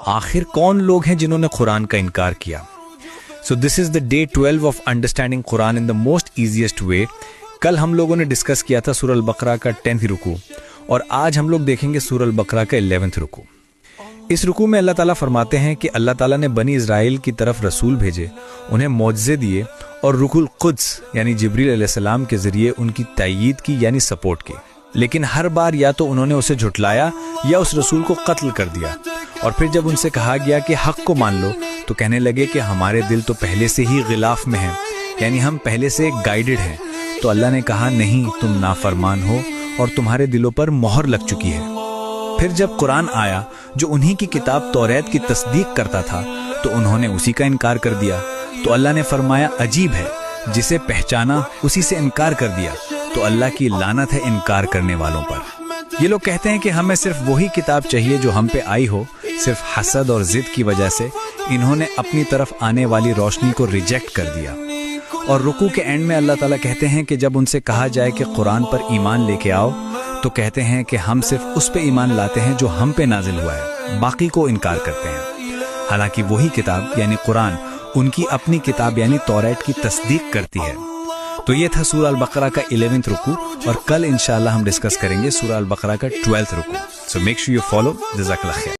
आखिर कौन लोग हैं जिन्होंने कुरान का इनकार किया? So this is the day 12 of understanding Quran in the most easiest वे। कल हम लोगों ने डिस्कस किया था सूरह अल-बकरा का 10th रुकू और आज हम लोग देखेंगे सूरह अल-बकरा का 11th रुकू। इस रुकू में अल्लाह ताला फरमाते हैं कि अल्लाह ताला ने बनी इज़राइल की तरफ रसूल भेजे, उन्हें मौजज़े दिए और रुहुल कुद्स यानी जिब्रील अलैहिस्सलाम के जरिए उनकी तायीद की यानी सपोर्ट की, लेकिन हर बार या तो उन्होंने उसे झुटलाया या उस रसूल को कत्ल कर दिया। और फिर जब उनसे कहा गया कि हक को मान लो तो कहने लगे कि हमारे दिल तो पहले से ही गिलाफ में हैं, यानी हम पहले से गाइडेड हैं। तो अल्लाह ने कहा नहीं, तुम नाफरमान हो और तुम्हारे दिलों पर मोहर लग चुकी है। फिर जब कुरान आया जो उन्हीं की किताब तौरात की तस्दीक करता था तो उन्होंने उसी का इनकार कर दिया। तो अल्लाह ने फरमाया अजीब है, जिसे पहचाना उसी से इनकार कर दिया, तो अल्लाह की लानत है इनकार करने वालों पर। ये लोग कहते हैं कि हमें सिर्फ वही किताब चाहिए जो हम पे आई हो। सिर्फ हसद और जिद की वजह से इन्होंने अपनी तरफ आने वाली रोशनी को रिजेक्ट कर दिया। और रुकू के एंड में अल्लाह ताला कहते हैं कि जब उनसे कहा जाए कि कुरान पर ईमान लेके आओ तो कहते हैं कि हम सिर्फ उस पे ईमान लाते हैं जो हम पे नाजिल हुआ है, बाकी को इनकार करते हैं। हालांकि वही किताब यानी कुरान उनकी अपनी किताब यानी तौरात की तस्दीक करती है। तो ये था सूरह अल-बकरा का 11th रुकू और कल इंशाअल्लाह हम डिस्कस करेंगे सूरह अल-बकरा का 12th रुकू। So make sure you follow. जज़ाकल्लाह खैर।